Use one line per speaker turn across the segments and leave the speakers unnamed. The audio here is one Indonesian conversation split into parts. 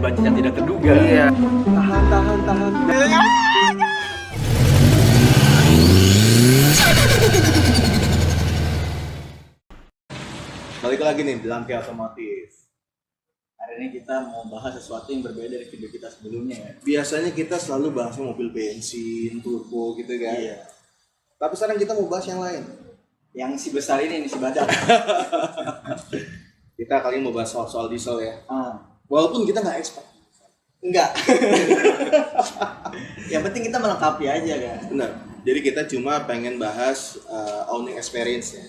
budget yang tidak terduga.
Iya.
Tahan.
Balik lagi nih dalam kayak otomotif.
Hari ini kita mau bahas sesuatu yang berbeda dari video kita sebelumnya ya.
Biasanya kita selalu bahas mobil bensin, turbo gitu kan.
Iya.
Tapi sekarang kita mau bahas yang lain.
Yang si besar ini si badak.
Kita kali ini mau bahas soal diesel ya.
Ah,
Walaupun kita nggak expert.
enggak. Yang penting kita melengkapi aja kan.
Benar. Jadi kita cuma pengen bahas owning experience ya.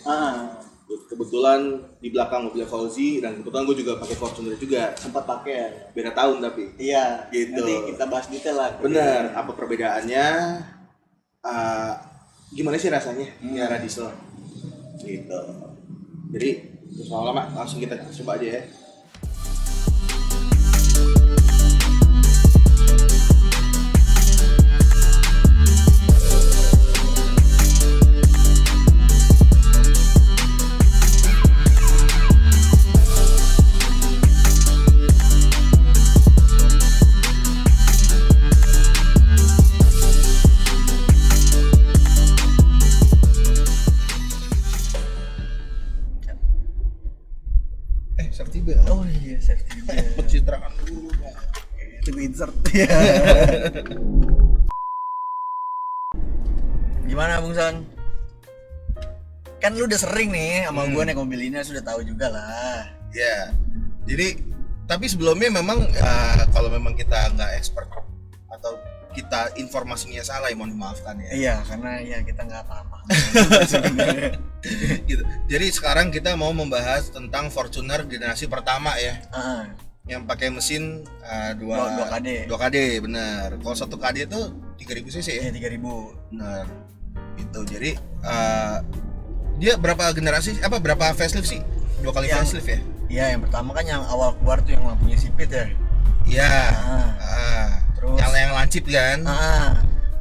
Kebetulan di belakang mobil Fauzi dan kebetulan gue juga pakai Fortuner juga.
Sempat pakai ya.
Beda tahun tapi.
Iya,
Gitu.
nanti kita bahas detail lah.
Benar. Apa perbedaannya? Gimana sih rasanya di era diesel? Gitu. Jadi soal lama langsung kita coba aja ya. Safety belt.
Oh iya, safety belt.
Pencitraan dulu, Pak.
Itu gue insert. Iya. Gimana Bung San? Kan lu udah sering nih sama gue naik mobil ini, sudah tahu juga lah.
Ya. Jadi tapi sebelumnya memang kalau memang kita nggak expert atau kita informasinya salah ya mohon dimaafkan ya.
Iya, karena ya kita nggak apa-apa.
Gitu. Jadi sekarang kita mau membahas tentang Fortuner generasi pertama ya. Yang pakai mesin 2 KD benar. Kalau 1 KD itu 3000 cc ya.
Iya, 3000.
Benar. Itu. Jadi dia berapa generasi? Berapa facelift sih? 2 kali facelift ya?
Iya, yang pertama kan yang awal keluar tuh yang lampunya sipit ya.
Iya.
Terus
yang lancip kan?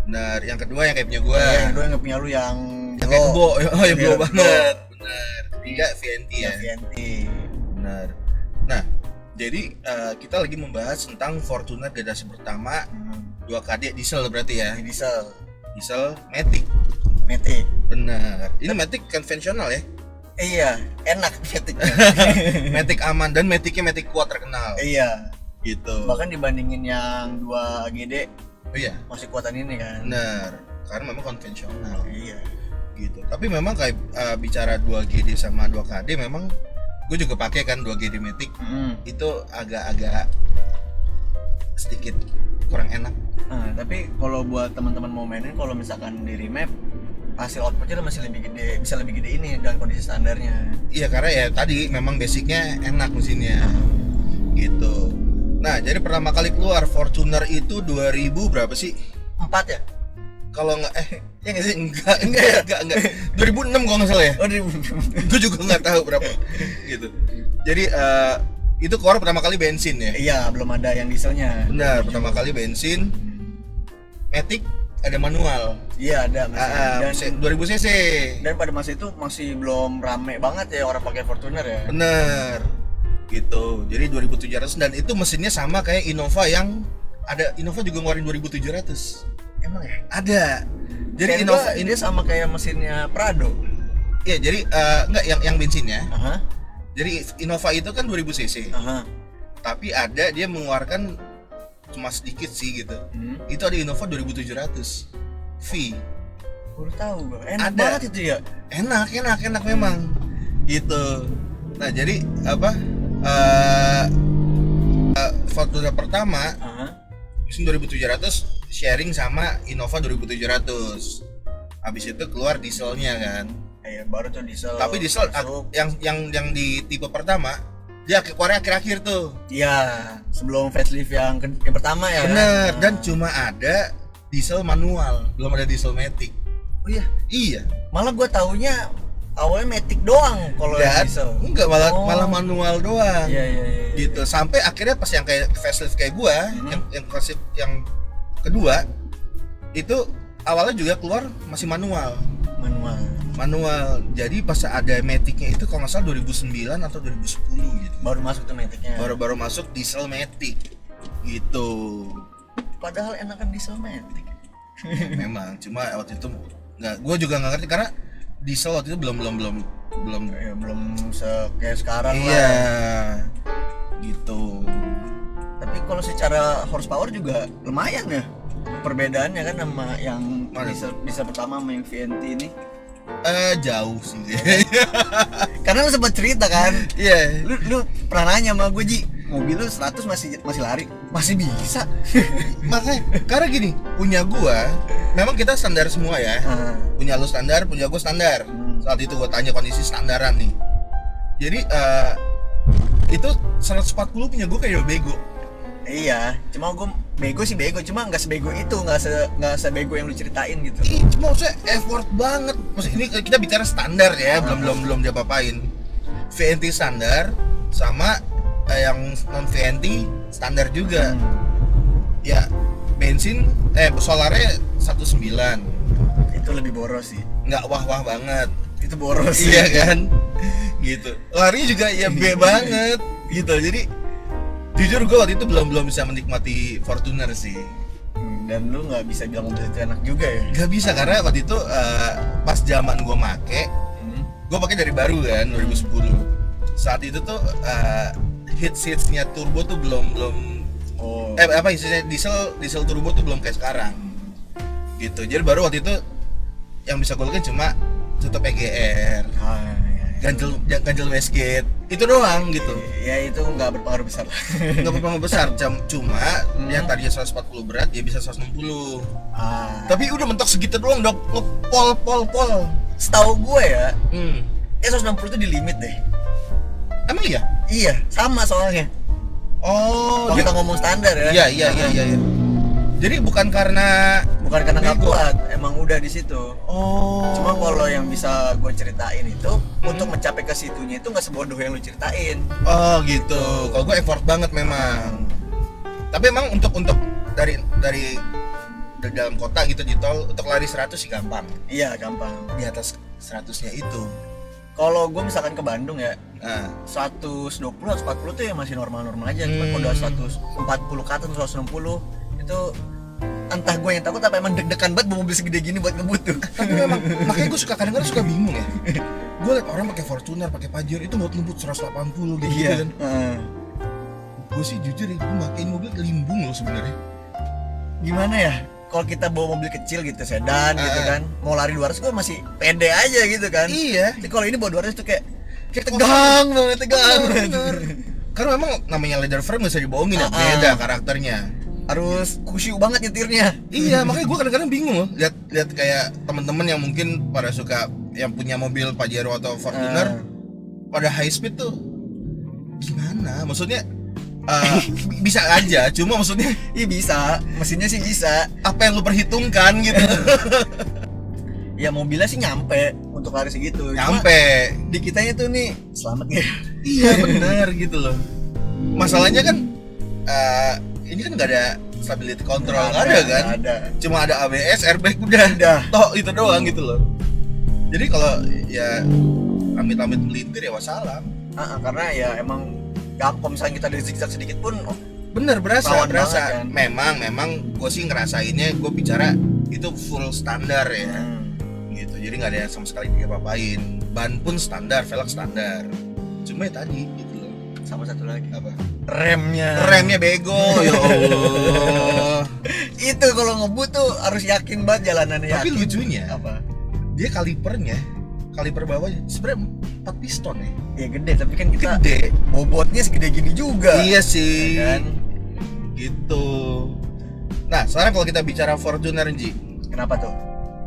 Benar. Yang kedua yang kayak punya gua.
Yang kedua yang punya lu yang
kayak kebo. Oh, yang
Iya,
blow banget. Benar. Ketiga VNT ya.
VNT.
Benar. Nah, jadi kita lagi membahas tentang Fortuner generasi pertama 2KD diesel berarti ya. Diesel Matic. Benar. Ini Matic konvensional ya.
Iya, enak Matic.
Matic aman dan Maticnya Matic kuat terkenal.
Iya.
Gitu.
Bahkan dibandingin yang 2 GD
Oh iya.
masih kuatan ini kan.
Benar. Karena memang konvensional.
Iya.
Gitu. Tapi memang kayak bicara 2GD sama 2KD memang gue juga pakai kan 2GD Matic. Itu agak-agak sedikit kurang enak.
Tapi kalau buat teman-teman mau mainin, kalau misalkan di remap hasil outputnya masih lebih gede, bisa lebih gede ini dengan kondisi standarnya.
Iya, karena ya tadi memang basicnya enak mesinnya. Gitu. Nah, jadi pertama kali keluar Fortuner itu 2000 berapa sih?
4 ya?
Kalau nggak ya nggak sih? Enggak. 2006 kalau nggak salah ya.
Oh,
Gue juga nggak tahu berapa. Gitu. Jadi itu keluar pertama kali bensin ya.
iya, belum ada yang dieselnya.
Benar, pertama kali bensin. Matic ada manual.
Iya, ada masih.
Dan 2000 cc.
Dan pada masa itu masih belum rame banget ya orang pakai Fortuner ya.
Bener. Gitu. Jadi 2700 dan itu mesinnya sama kayak Innova yang ada. Innova juga ngeluarin 2700.
Emang ya?
Ada. Jadi
Kayak
Innova
ini sama kayak mesinnya Prado.
Iya, jadi enggak yang bensinnya.
Aha.
Jadi Innova itu kan 2000 cc.
Aha.
Tapi ada dia mengeluarkan cuma sedikit sih gitu. Itu ada Innova 2700 V.
Baru tahu gua. Enak
Ada.
banget itu ya.
Enak memang. Gitu. Nah, jadi Fortuner pertama mesin 2700 sharing sama Innova 2700. Habis itu keluar dieselnya kan.
Iya, baru tuh diesel.
Tapi diesel
masuk.
yang di tipe pertama dia keluarnya akhir-akhir tuh.
Iya, sebelum facelift yang pertama ya.
Bener, dan cuma ada diesel manual, belum ada diesel Matic.
Oh iya,
Iya.
malah gua taunya awalnya Matic doang kalau yang diesel.
Enggak, malah manual doang.
Iya.
Gitu. Sampai akhirnya pas yang kayak facelift kayak gua, yang versi yang kedua itu awalnya juga keluar masih manual. Jadi pas ada Matic-nya itu kalau nggak salah 2009 atau 2010 gitu.
Baru masuk tuh Matic-nya.
Baru masuk diesel Matic. gitu.
Padahal enakan diesel matic.
Memang, cuma waktu itu gue juga nggak ngerti karena diesel waktu itu belum
Ya, belum kayak sekarang
iya
lah.
gitu.
Tapi kalau secara horsepower juga lumayan ya. Perbedaannya kan sama yang
Mana?
diesel pertama sama yang VNT ini.
Jauh sih.
Karena lu sempat cerita kan.
Iya.
Lu pernah nanya sama gue, Ji, mobil lu 100 masih lari? Masih bisa.
Makanya karena gini, punya gua memang kita standar semua ya. Punya lu standar, punya gua standar. Saat itu gua tanya kondisi standaran nih. Jadi itu 140 punya gua kayak bego.
Iya, cuma gue bego sih bego, cuma nggak sebego itu, nggak sebego yang lu ceritain gitu.
Cuma maksudnya effort banget. Maksudnya ini kita bicara standar ya, belum diapa-apain. VNT standar sama yang non VNT standar juga. Ya bensin solarnya 19.
Itu lebih boros sih.
Nggak wah-wah banget.
Itu boros sih.
Iya kan? Gitu. Lari juga ya B banget gitu. Jadi jujur gue waktu itu belum bisa menikmati Fortuner sih.
Dan lu nggak bisa bilang mobil itu enak juga ya?
Nggak bisa karena waktu itu pas zaman gue gue pakai dari baru kan 2010. Saat itu tuh hitsnya turbo tuh belum istilahnya diesel turbo tuh belum kayak sekarang gitu. Jadi baru waktu itu yang bisa gue lakukan cuma tutup EGR, ganjel wastegate, itu doang gitu.
Ya itu nggak berpengaruh besar.
Nggak berpengaruh besar, cuma yang tadinya 140 berat dia bisa 160. Tapi udah mentok segitu doang, udah pol.
Setahu gue ya, 160 itu di limit deh.
Emang iya?
Iya, sama soalnya. Kalau kita ngomong standar ya.
Iya. Jadi bukan karena
nggak kuat, emang udah di situ. Cuma kalau yang bisa gue ceritain itu untuk mencapai ke situnya itu nggak sebodoh yang lu ceritain.
Oh gitu. Kalau gue effort banget memang. Tapi emang untuk dari dalam kota gitu di tol untuk lari 100 sih gampang.
Iya gampang.
Di atas 100-nya itu.
Kalau gue misalkan ke Bandung ya, 120 140 tuh ya masih normal-normal aja. Cuma kalau udah 140 ke atas 160 itu entah gue yang takut apa emang deg-degan banget bawa mobil segede gini buat ngebut tuh.
Tapi memang makanya gue kadang-kadang suka bingung ya. Gue liat orang pakai Fortuner, pakai Pajero itu buat ngebut 180 gitu kan. Gue sih jujur ya, gue pakein mobil limbung loh sebenarnya.
Gimana ya? Kalau kita bawa mobil kecil gitu, sedan gitu kan, mau lari 200 gue masih pede aja gitu kan.
Iya.
Tapi kalau ini bawa 200 tuh kayak tegang banget.
Bener. Karena memang namanya leather frame gak bisa dibohongin ya, beda karakternya.
Harus khusyuk banget nyetirnya.
Iya, makanya gue kadang-kadang bingung loh lihat kayak teman-teman yang mungkin pada suka yang punya mobil Pajero atau Fortuner pada high speed tuh gimana? Maksudnya bisa aja, cuma maksudnya
iya bisa, mesinnya sih bisa.
Apa yang lu perhitungkan gitu?
Ya mobilnya sih nyampe untuk lari segitu.
Nyampe.
Cuma di kitanya tuh nih selamat ya.
Iya benar gitu loh. Masalahnya kan ini kan nggak ada stability control, nggak ada kan?
Gak ada.
Cuma ada ABS, airbag udah. Toh itu doang gitu loh. Jadi kalau ya amit-amit melintir ya wassalam.
Karena ya emang gampang misalnya kita dari zigzag sedikit pun
bener berasa.
Kan?
Memang gue sih ngerasainnya, gue bicara itu full standar ya. Gitu. Jadi nggak ada sama sekali diapa-apain. Ban pun standar, velg standar. Cuma ya tadi gitu loh.
Sama satu lagi
Apa?
Remnya
bego. Ya Allah.
Itu kalau ngebut tuh harus yakin banget jalanannya.
Tapi lucunya
apa?
Dia kaliper bawahnya sebenarnya 4 piston ya.
Ya gede, tapi kan kita
gede.
bobotnya segede gini juga.
Iya sih.
Ya kan?
Gitu. Nah, sekarang kalau kita bicara Fortuner, Ji.
Kenapa tuh?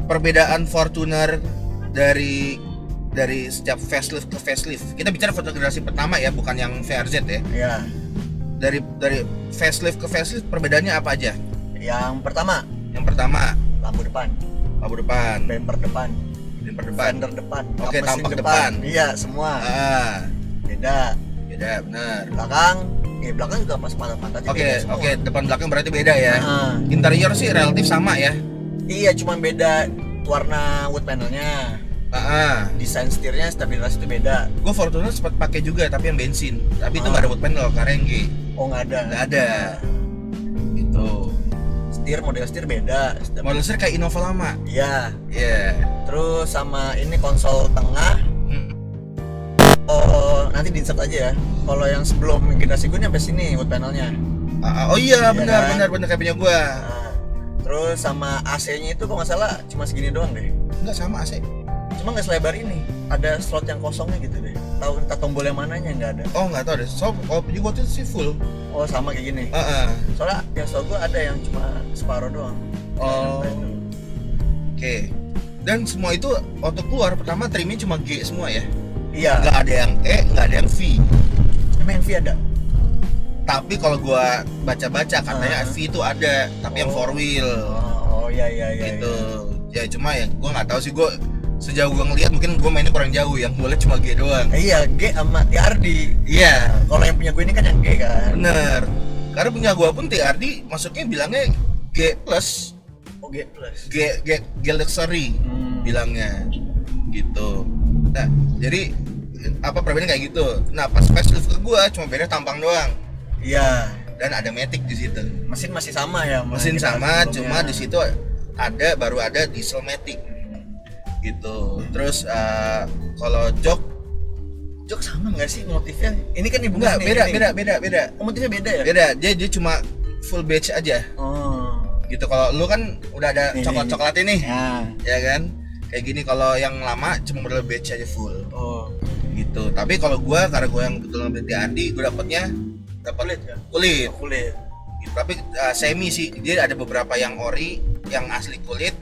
Perbedaan Fortuner dari setiap facelift ke facelift. Kita bicara Fortuner generasi pertama ya, bukan yang VRZ ya.
Iya.
Dari facelift ke facelift perbedaannya apa aja?
Yang pertama lampu depan, bumper depan, fender depan,
Oke,
mesin
tampak depan.
Iya, semua. Beda,
benar.
Belakang juga pas pantat aja.
Oke, depan belakang berarti beda ya. Interior sih relatif sama ya.
Iya, cuma beda warna wood panelnya. Desain setirnya, stabilitas itu beda.
Gue Fortuner sempat pakai juga tapi yang bensin. Tapi itu nggak ada wood panel, KRNG.
Oh, nggak ada.
Nggak ada.
model setir beda.
Model setir kayak Innova lama.
Iya.
Iya.
Terus sama ini konsol tengah. Oh, nanti di-insert aja ya. Kalau yang sebelum generasi gue ini sampai sini wood panelnya.
Oh iya, benar
kan?
benar kayak punya gua.
Nah, terus sama AC-nya itu kok nggak salah cuma segini doang deh.
Enggak sama AC.
Cuma nggak selebar ini. Ada slot yang kosongnya gitu deh. Tahu entah tombol yang mananya nggak ada.
Oh nggak tahu deh. So kalau punya gua tuh sih full.
Oh sama kayak gini. Soalnya yang setahu gue ada yang cuma separuh doang.
Oh. Oke. Dan semua itu waktu keluar pertama trimnya cuma G semua ya.
Iya.
Nggak ada yang E, nggak ada yang V.
Emang yang V ada?
Tapi kalau gua baca-baca katanya V itu ada, tapi yang 4 wheel.
Oh iya
gitu.
Iya.
Ya cuma ya gua nggak tahu sih, gua sejauh gua ngelihat mungkin gua mainnya kurang jauh, yang gua lihat cuma G doang.
Iya, G sama TRD.
Iya.
Kalau yang punya gue ini kan yang G kan.
Bener. Karena punya gua pun TRD masuknya bilangnya G plus.
Oh G plus.
G luxury bilangnya. Gitu. Nah, jadi apa perbedaannya kayak gitu. Nah, pas facelift ke gua cuma beda tampang doang.
Iya.
Dan ada matic di situ.
Mesin masih sama ya.
Mesin sama, cuma di situ baru ada diesel matic. Gitu. Terus kalau jok
sama nggak sih motifnya? Ini kan ibu
enggak, beda.
Oh, motifnya beda ya?
Beda. Dia cuma full beige aja.
Oh.
Gitu. Kalau lu kan udah ada coklat ini. Ya kan? Kayak gini. Kalau yang lama cuma model beige aja full.
Oh.
Gitu. Tapi kalau karena gua yang betul ngambil TRD, gua dapat kulit. Gitu. Tapi semi sih. Dia ada beberapa yang ori, yang asli kulit.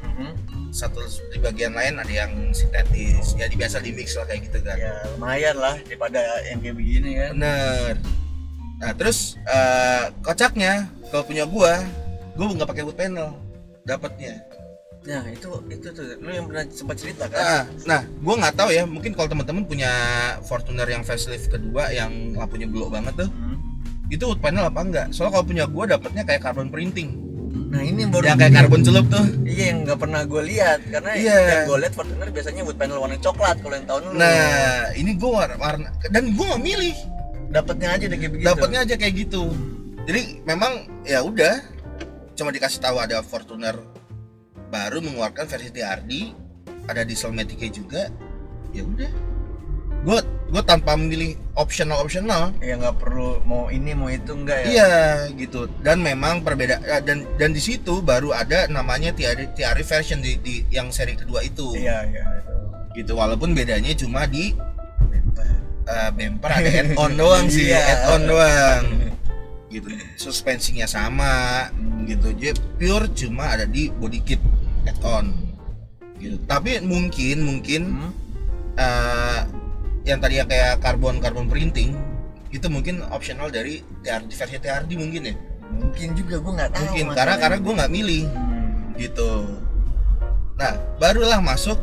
Satu di bagian lain ada yang sintetis. Jadi biasa di mix lah kayak gitu kan.
Ya lumayan lah daripada yang kayak begini kan.
Bener. Nah terus kocaknya kalau punya gua nggak pakai wood panel dapatnya.
Nah itu tuh lu yang pernah sempat cerita kan.
Nah gua nggak tahu ya, mungkin kalau teman-teman punya Fortuner yang facelift kedua yang lampunya belok banget tuh, itu wood panel apa enggak? Soalnya kalau punya gua dapatnya kayak carbon printing.
Nah ini baru
yang kayak karbon celup tuh.
Iya, yang nggak pernah gue lihat karena yang gue lihat Fortuner biasanya wood panel warna coklat kalau yang tahun dulu.
Nah ini gue warna dan gue nggak milih.
Dapatnya aja kayak begitu.
Dapatnya aja kayak gitu. Jadi memang ya udah, cuma dikasih tahu ada Fortuner baru mengeluarkan versi TRD, ada diesel matic juga. Ya udah. Gue tanpa memilih optional
ya nggak perlu mau ini mau itu enggak ya.
Iya gitu. Dan memang perbedaan dan di situ baru ada namanya TRD version di yang seri kedua itu.
Iya
gitu. Walaupun bedanya cuma di bumper ada add-on doang sih. Add-on doang gitu. Suspensinya sama gitu aja, pure cuma ada di body kit add-on gitu. Tapi mungkin yang tadi yang kayak carbon printing itu mungkin optional dari versi TRD mungkin ya.
Mungkin juga, gue nggak tahu.
Mungkin karena gue nggak milih gitu. Nah barulah masuk.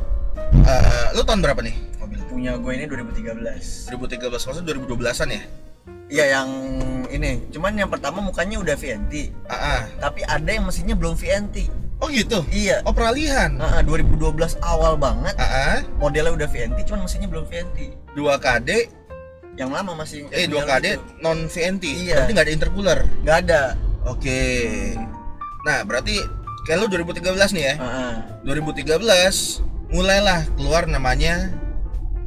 Lu tahun berapa nih mobil?
Punya gue ini 2013.
Maksudnya 2012an ya?
Iya yang ini. Cuman yang pertama mukanya udah VNT. Tapi ada yang mesinnya belum VNT.
Oh gitu?
Iya.
Oh peralihan?
2012 awal banget.
Modelnya
udah VNT, cuman mesinnya belum VNT.
2KD
yang lama masih
2KD itu non VNT.
Iya.
Berarti nggak ada intercooler?
Nggak ada.
Oke. Nah berarti kayak lu 2013 nih ya. 2013 mulailah keluar namanya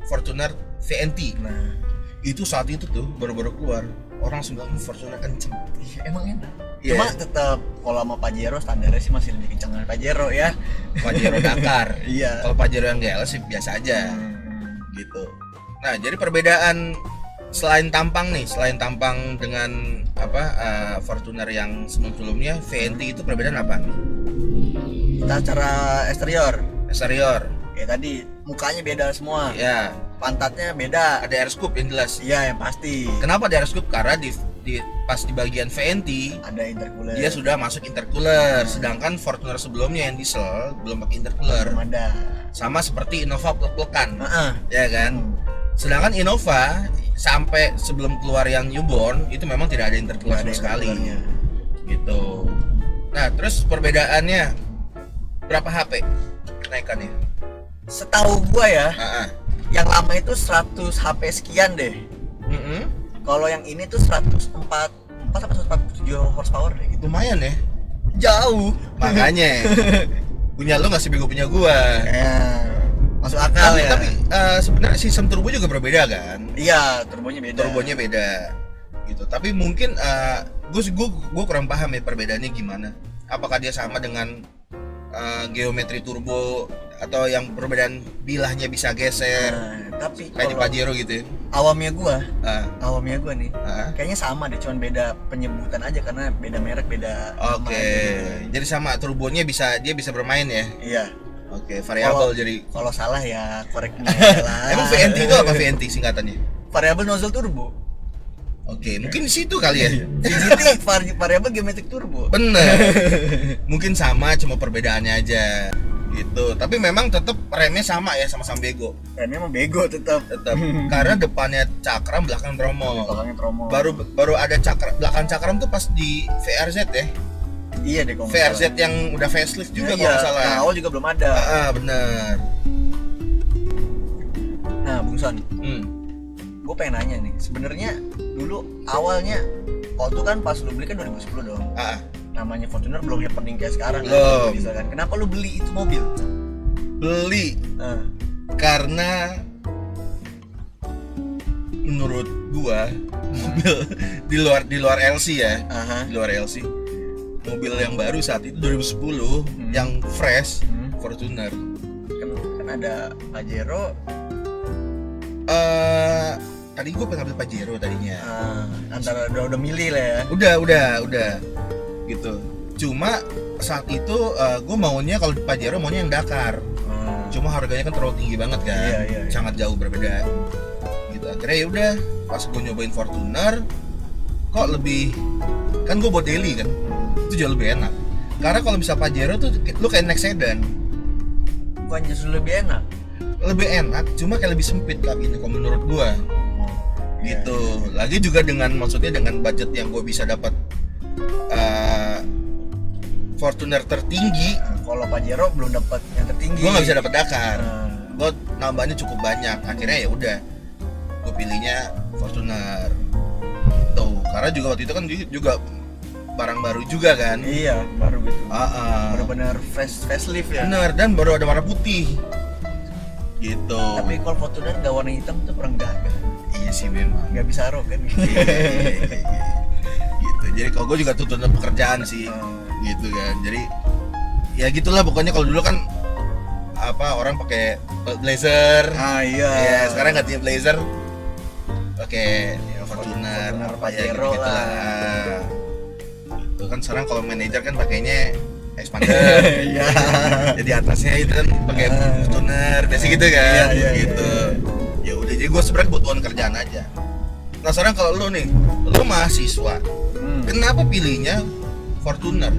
Fortuner VNT.
Nah
itu saat itu tuh baru-baru keluar, orang sudah Fortuner kenceng.
Iya emang enak. Cuma tetap kalau sama Pajero standarnya sih masih lebih kencang dari Pajero ya.
Pajero Dakar.
Iya.
Kalau Pajero yang GL sih biasa aja. Gitu. Nah, jadi perbedaan selain tampang dengan Fortuner yang sebelumnya, VNT itu perbedaan apa?
Kita cara eksterior.
Ya
tadi mukanya beda semua.
Iya.
Pantatnya beda.
Ada air scoop yang jelas.
Iya, yang pasti.
Kenapa ada air scoop? Karena pas di bagian VNT
ada intercooler.
Dia sudah masuk intercooler, sedangkan Fortuner sebelumnya yang diesel belum pakai intercooler.
Belum ada.
Sama seperti Innova plek-plekan. Ya kan? Sedangkan Innova sampai sebelum keluar yang newborn itu memang tidak ada intercooler sama sekali. Gitu. Nah, terus perbedaannya berapa HP kenaikannya?
Setahu gua ya. Yang lama itu 100 HP sekian deh. Kalau yang ini tuh 104 atau 147 horsepower deh gitu.
Lumayan ya.
Jauh.
Makanya punya lu nggak sebego punya gua.
Ya, masuk akal ya.
Tapi sebenarnya sistem turbo juga berbeda kan?
Iya, turbonya beda.
Turbonya beda gitu. Tapi mungkin gue kurang paham ya perbedaannya gimana. Apakah dia sama dengan geometri turbo atau yang perbedaan bilahnya bisa geser?
Tapi
kayak di Pajero gitu ya.
Awamnya gua nih.
Ah.
Kayaknya sama deh, cuman beda penyebutan aja karena beda merek, beda nama
Oke.
aja gitu.
Jadi sama turbonya dia bisa bermain ya.
Iya.
Oke, variabel jadi.
Kalau salah ya correct me lah.
Emang VNT itu apa VNT singkatannya?
Variabel nozzle turbo.
Oke, mungkin di situ kali ya.
VGT variabel geometrik turbo.
Bener. Mungkin sama, cuma perbedaannya aja gitu. Tapi memang tetap remnya sama ya, sama-sama bego.
Remnya emang bego tetap.
Karena depannya cakram, belakang tromol.
Belakangnya tromol.
Baru ada belakang cakram tuh pas di VRZ ya.
Iya deh kalau
VRZ yang udah facelift juga kalau nggak salah.
Nah, awal juga belum ada.
Bener.
Nah, Bung Son. Gue pengen nanya nih. Sebenarnya dulu awalnya waktu kan pas lu beli kan 2010 dong. Namanya Fortuner belum happening kayak sekarang
belum.
Kan. Kenapa lu beli itu mobil?
Beli karena menurut gua mobil di luar LC ya. Di luar LC. Mobil yang baru saat itu 2010 yang fresh Fortuner.
Kan ada Pajero.
Tadi gue pengen ambil Pajero tadinya.
Antara udah milih lah ya.
Udah gitu. Cuma saat itu gue maunya kalau di Pajero maunya yang Dakar. Cuma harganya kan terlalu tinggi banget kan.
Iya.
Sangat jauh berbeda. Gitu. Akhirnya ya udah pas gue nyobain Fortuner kok lebih, kan gue buat daily kan. Itu jauh lebih enak. Karena kalau bisa Pajero tuh lu kayak naik sedan.
Bukan justru lebih enak.
Lebih enak, cuma kayak lebih sempit kabinnya kalau menurut gue. Gitu. Lagi juga maksudnya dengan budget yang gue bisa dapat Fortuner tertinggi.
Kalau Pajero belum dapat yang tertinggi.
Gue nggak bisa dapat Dakar. Gue nambahnya cukup banyak. Akhirnya ya udah, gue pilihnya Fortuner. Tuh, karena juga waktu itu kan juga barang baru juga kan.
Iya, baru gitu.
Benar-benar
facelift ya.
Bener, dan baru ada warna putih. Gitu.
Tapi kalau Fortuner nggak warna hitam tuh kurang gagah.
Iya sih memang.
Nggak bisa arogan.
Gitu. Jadi kalau gue juga tuntutan pekerjaan sih. Gitu kan. Jadi ya gitulah pokoknya. Kalau dulu kan orang pakai blazer.
Iya.
Ya, sekarang gantinya blazer pakai Fortuner
Pajero
gitu
lah.
Itu kan sekarang kalau manajer kan pakainya expander.
Iya.
Jadi atasnya itu kan pakai Fortuner biasa gitu kan.
Iya,
gitu. Ya udah, jadi gue sebenarnya kebutuhan kerjaan aja. Nah sekarang kalau lu nih, lu mahasiswa, kenapa pilihnya Fortuner?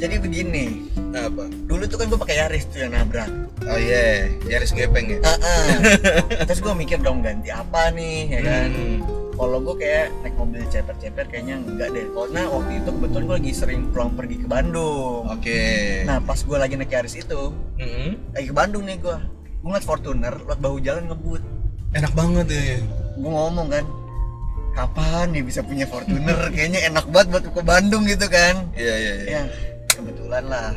Jadi begini.
Apa?
Dulu tuh kan gue pakai Yaris tuh yang nabrak.
Oh iya, Yaris gepeng ya.
Terus gue mikir dong ganti apa nih, ya kan? Kalau gue kayak naik mobil ceper-ceper kayaknya enggak deh. Karena waktu itu kebetulan gue lagi sering pulang pergi ke Bandung.
Oke.
Nah pas gue lagi naik Yaris itu, lagi ke Bandung nih gue ngeliat Fortuner, liat bahu jalan ngebut.
Enak banget ya.
Gue ngomong kan, kapan nih bisa punya Fortuner? Kayaknya enak banget buat ke Bandung gitu kan.
Iya.
Ya kebetulan lah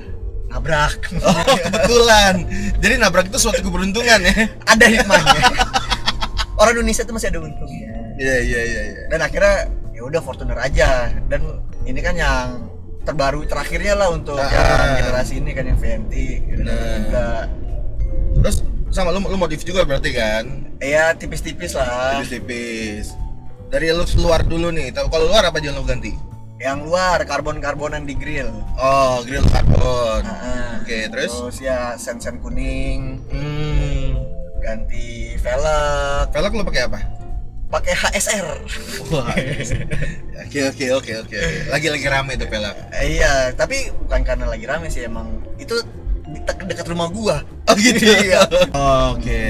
nabrak.
Oh kebetulan. Jadi nabrak itu suatu keberuntungan ya.
Ada hikmahnya. Orang Indonesia tuh masih ada untungnya.
Iya.
Dan akhirnya ya udah Fortuner aja. Dan ini kan yang terbaru terakhirnya lah untuk yang generasi ini kan yang VNT. Juga.
Terus sama lu modif juga berarti kan?
Iya tipis-tipis lah.
Tipis-tipis. Dari lu luar dulu nih. Kalau luar apa aja lu ganti?
Yang luar karbon-karbonan di grill.
Oh, grill karbon. Oke, terus?
Terus ya sen-sen kuning. Ganti velg.
Velg lu pakai apa?
Pakai HSR.
Wah. Oke. Lagi rame tuh velg.
Iya, tapi bukan karena lagi rame sih, emang itu dekat rumah gua.
Oh gitu.
Iya.
Oke.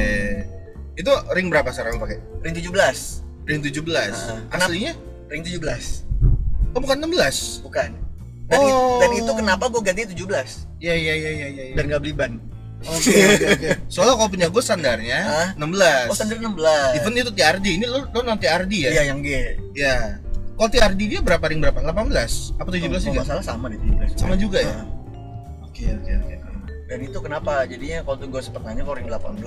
Itu ring berapa sekarang lu pakai?
Ring 17.
Ring 17. Aslinya?
Ring 17.
Oh, bukan 16.
Bukan. Dan itu kenapa gua ganti 17?
Iya.
Dan enggak beli ban.
Oke. Soalnya kalau punya gue standarnya 16.
Oh, standar 16.
Even itu TRD. Ini lo nanti TRD ya?
Iya, yang G.
Iya. Kalau TRD dia berapa ring berapa? 18 apa 17 juga?
Kalau salah sama deh 17.
Sama juga ya?
Nah,
Oke.
dan itu kenapa? Jadinya kalau tuh gue sempet nanya kalau ring 18,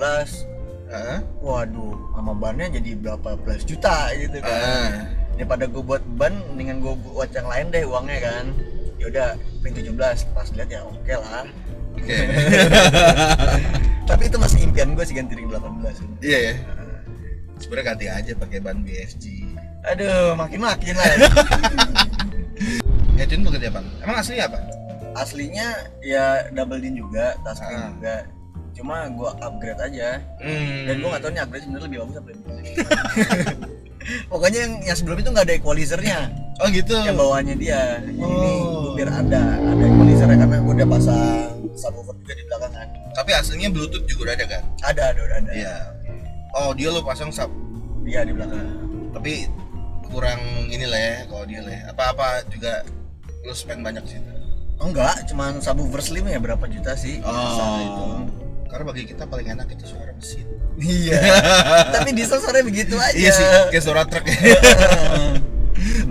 waduh, sama bannya jadi berapa belas juta gitu kan. Daripada gue buat ban, mendingan gue buat yang lain deh uangnya kan. Ya udah ring 17, pas lihat ya oke lah.
Oke.
Tapi itu masih impian gue sih ganti ring 18.
Iya ya. Sebenarnya ganti aja pakai ban BFG.
Aduh, makin lah.
Edwin tuh ganti apa? Emang aslinya apa?
Aslinya ya double din juga, touchscreen juga. Cuma gue upgrade aja. Dan gue nggak tahu nih upgrade sebenarnya lebih bagus apa lebih bagus. Pokoknya yang sebelum itu nggak ada equalizernya.
Oh gitu.
Yang bawahnya dia. Jadi ini gue biar ada equalizernya karena gue udah pasang subwoofer juga di belakangan.
Tapi aslinya Bluetooth juga udah ada kan?
Udah ada.
Iya. Oh dia lo pasang sub.
Iya di belakang.
Tapi kurang inilah ya kalau dia lah. Apa juga lo spend banyak sih.
Enggak, cuman subwoofer slim ya berapa juta sih? Itu.
Karena bagi kita paling enak itu suara mesin.
Iya. Tapi diesel suaranya begitu aja.
Iya sih, kayak suara truk.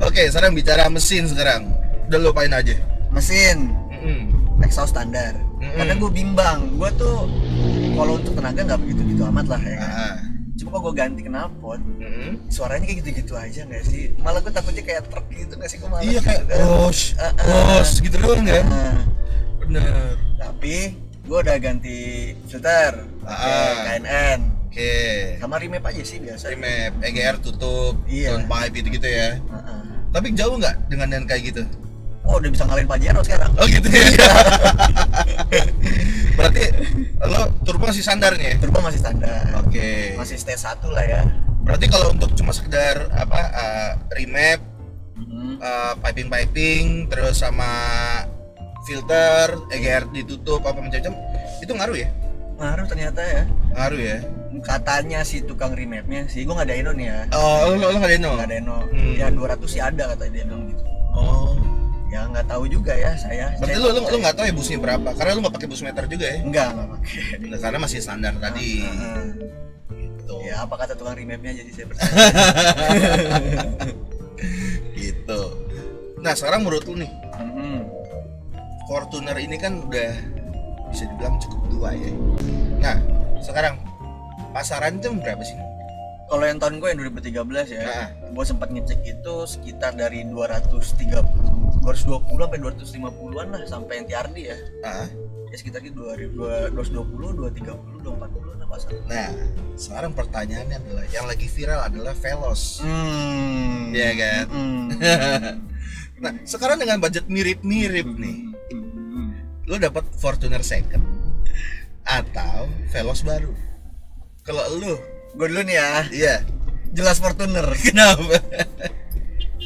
Oke, sekarang bicara mesin sekarang. Udah lupain aja.
Mesin. Exhaust standar. Karena gue bimbang, gue tuh kalau untuk tenaga nggak begitu amat lah ya kan. Cuma kalau gue ganti knalpot, suaranya kayak gitu-gitu aja nggak sih? Malah gue takutnya kayak truk gitu nggak sih? Gue malah
iya kayak gitu doang kan? Bener.
Tapi gue udah ganti filter, KNN.
Oke.
Sama remap aja sih biasa.
Remap, EGR tutup, downpipe gitu-gitu ya. Tapi jauh nggak dengan kayak gitu?
Oh udah bisa ngalahin Pajero sekarang.
Oh gitu ya. Berarti lo turbo masih standar nih ya?
Turbo masih standar.
Oke.
Masih stage 1 lah ya.
Berarti kalau untuk cuma sekedar remap, piping terus sama filter, EGR ditutup apa macam-macam, itu ngaruh ya?
Ngaruh ternyata ya.
Ngaruh ya.
Katanya si tukang remapnya sih, gue nggak deno nih ya.
Oh, lo nggak deno?
Nggak deno. Ya 200 sih ada kata dia bilang gitu.
Oh.
Ya nggak tahu juga ya saya.
Berarti lo nggak tahu ya busnya berapa? Karena lo nggak pakai bus meter juga ya?
Nggak pakai.
Nah, karena masih standar tadi. Gitu.
Ya apa kata tukang remapnya jadi saya percaya.
Gitu. Nah sekarang menurut lo nih, Fortuner ini kan udah bisa dibilang cukup tua ya. Nah sekarang pasaran itu berapa sih?
Kalau yang tahun gue yang 2013 ya, gue sempat ngecek itu sekitar dari 220 sampai 250-an lah sampai yang TRD ya. Ya sekitar itu 220, 230, 240 lah pasaran.
Nah, sekarang pertanyaannya adalah yang lagi viral adalah Veloz. Iya kan? Nah, sekarang dengan budget mirip-mirip nih. Lo dapat Fortuner second atau Veloz baru? Kalau lo,
gue dulu nih ya.
Iya.
Jelas Fortuner.
Kenapa?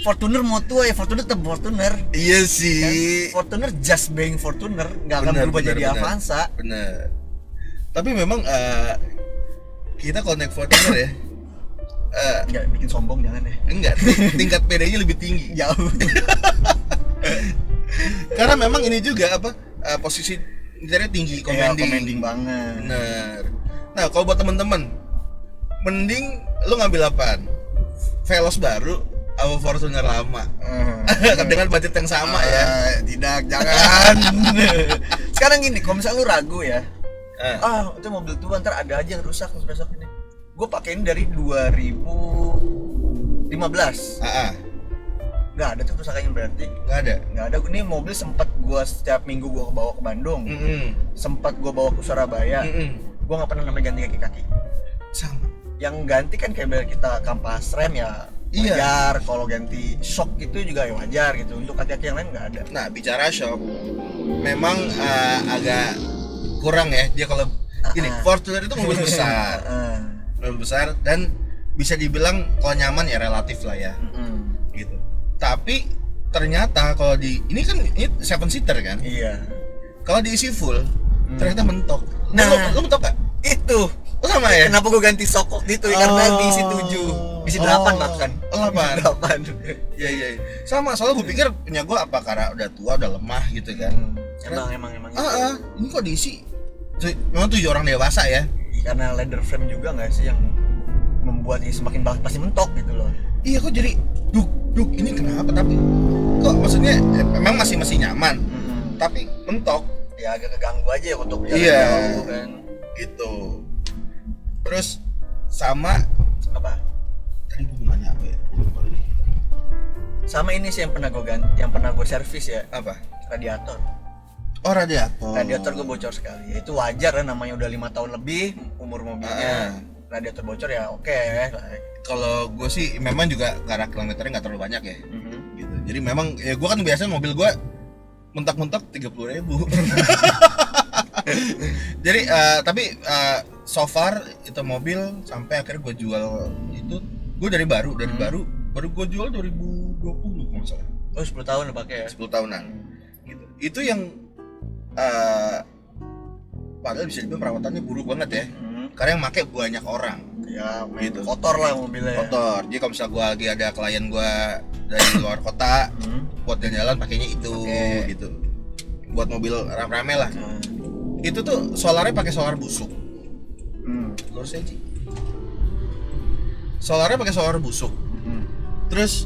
Fortuner mau tua ya, Fortuner tetap Fortuner.
Iya sih.
Kan? Fortuner just being Fortuner, nggak akan berubah jadi Avanza.
Bener. Tapi memang kita kalau naik Fortuner ya,
nggak bikin sombong jangan ya.
Enggak, tingkat PD-nya lebih tinggi.
Jauh.
Karena memang ini juga posisi nilainya tinggi,
commanding banget.
Bener. Nah, kalau buat temen-temen, mending lu ngambil apaan? Veloz baru atau Fortuner lama? Dengan budget yang sama ya?
Tidak, jangan. Sekarang gini, kalau misalnya lu ragu ya, itu mobil tua ntar ada aja yang rusak besok ini. Gue pakein dari 2015. Nggak ada tuh kerusakannya berarti.
Nggak ada.
Ini mobil sempat gue setiap minggu gue bawa ke Bandung, sempat gue bawa ke Surabaya. Gue nggak pernah namanya ganti kaki-kaki.
Sama.
Yang ganti kan kayak kita kampas rem ya wajar. Kalau ganti shock itu juga ya wajar gitu. Untuk kaki-kaki yang lain nggak ada.
Nah bicara shock, memang agak kurang ya dia kalau gini. Fortuner itu mobil besar, mobil besar dan bisa dibilang kalau nyaman ya relatif lah ya, gitu. Tapi ternyata kalau ini 7 seater kan?
Iya.
Kalau diisi full, ternyata mentok.
Nah,
lu mentok gak?
Itu.
Sama ya?
Kenapa gue ganti sokok gitu? Karena diisi 7, diisi 8 bahkan.
8. Iya. Sama, soalnya gue pikir punya gue apa karena udah tua, udah lemah gitu kan.
Emang.
Ini kok diisi? Memang 7 orang dewasa ya?
Karena leather frame juga nggak sih yang membuatnya semakin pasti mentok gitu loh.
Iya, kok jadi duh ini kenapa, tapi kok maksudnya memang masih nyaman, tapi mentok
ya, agak keganggu aja ya untuk jalan
iya
jauh kan
gitu. Terus sama
apa
tadi gue mau nanya apa ya,
sama ini sih yang pernah gue ganti, yang pernah gue servis ya,
apa?
radiator.
Oh, radiator
Gue bocor sekali ya, itu wajar kan, namanya udah 5 tahun lebih umur mobilnya. Radiator bocor ya oke.
Kalau gue sih memang juga karena kilometernya nggak terlalu banyak ya, gitu. Jadi memang ya gue kan biasanya mobil gue mentok-mentok 30.000. Jadi tapi so far itu mobil sampai akhirnya gue jual itu, gue dari baru gue jual 2020 kalau nggak salah.
Oh 10 tahun udah pakai ya?
10 tahunan gitu. Itu yang padahal bisa dibilang perawatannya buruk banget ya, karena yang pakai banyak orang
ya,
gitu.
kotor lah mobilnya.
Kotor. Jadi kalau misalnya gue lagi ada klien gue dari luar kota, buat jalan-jalan pakainya itu gitu. Buat mobil rame-rame lah. Itu tuh solarnya pakai solar busuk. Lurus aja. Solarnya pakai solar busuk. Terus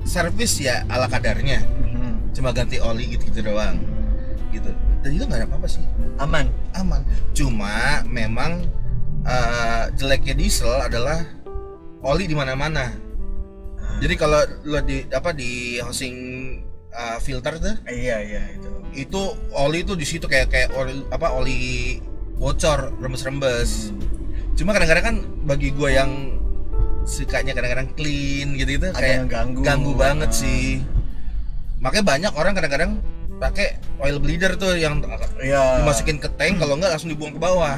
servis ya ala kadarnya. Cuma ganti oli gitu doang. Gitu. Dan itu nggak ada apa-apa sih.
Aman.
Cuma memang jeleknya diesel adalah oli di mana-mana. Jadi kalau lo di housing filter tuh,
iya
itu oli tuh di situ kayak oli bocor, rembes-rembes. Cuma kadang-kadang kan bagi gue yang sukanya kadang-kadang clean gitu kayak ganggu banget sih. Makanya banyak orang kadang-kadang pakai oil bleeder tuh yang dimasukin ke tank, kalau enggak langsung dibuang ke bawah.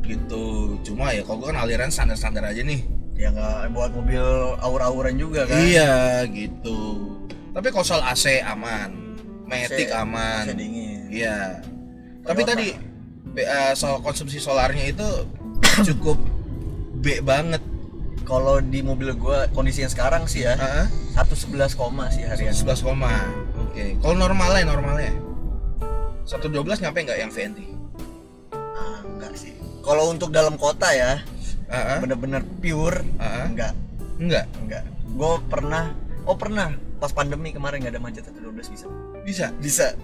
Gitu. Cuma ya kalau gue kan aliran standar-standar aja nih.
Ya nggak buat mobil aur-auran juga kan.
Iya gitu. Tapi kalau soal AC aman, Matic aman.
AC dingin.
Iya. Tapi tadi soal konsumsi solarnya itu cukup B banget.
Kalau di mobil gua kondisi yang sekarang sih ya, 111 sih harian.
11 koma. Oke. Kalau normalnya 112 nyampe nggak yang VNT?
Enggak sih. Kalau untuk dalam kota ya, bener-bener pure, enggak. Gue pernah pas pandemi kemarin nggak ada macet 112 bisa.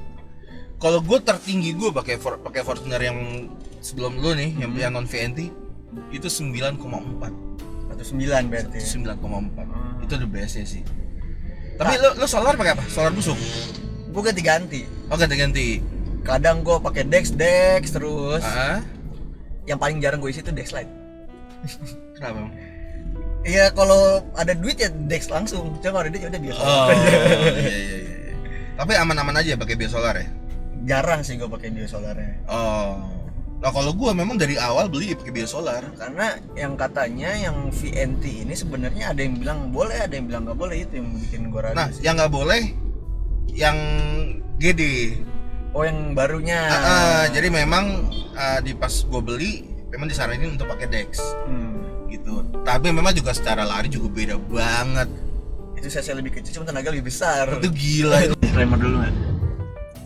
Kalau gue tertinggi gue pakai Fortuner yang sebelum lu nih, yang non VNT itu 9,4.
9 berarti.
9,4. Itu the best sih. Tapi lo solar pakai apa? Solar busuk?
Gue ganti-ganti.
Oh, ganti-ganti.
Kadang gue pakai Dex terus. Yang paling jarang gue isi itu Dex Lite.
Kenapa?
Iya, kalau ada duit ya Dex langsung. Cuma ada duit ya udah biasa.
Iya. Tapi aman-aman aja pakai biosolar ya?
Jarang sih gue pakai biosolarnya.
Nah kalau gue memang dari awal beli pakai biosolar.
Karena yang katanya yang VNT ini sebenarnya ada yang bilang boleh, ada yang bilang nggak boleh, itu yang bikin gue ragu.
Nah, yang nggak boleh yang GD.
Oh, yang barunya.
Jadi memang di pas gue beli memang disaranin untuk pakai Dex. Gitu. Tapi memang juga secara lari juga beda banget.
Itu saya lebih kecil, cuma tenaga lebih besar.
Itu gila itu.
Disclaimer dulu kan.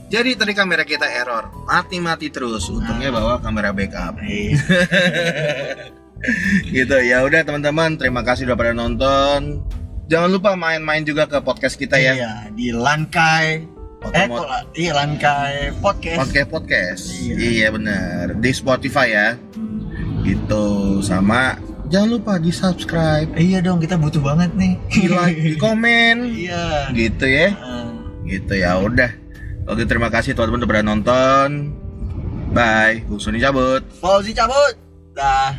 Jadi tadi kamera kita error, mati terus. Untungnya bawa kamera backup. Gitu ya. Udah teman-teman, terima kasih udah pada nonton. Jangan lupa main-main juga ke podcast kita ya.
Iya, di Lankai. Lankai Podcast.
Iya benar. Di Spotify ya. Gitu. Sama jangan lupa di subscribe.
Iya dong, kita butuh banget nih.
Di like, di komen.
Iya.
Gitu ya. Gitu ya udah. Oke, terima kasih teman-teman udah pada nonton. Bye. Bung Sony cabut.
Fauzi cabut. Dah.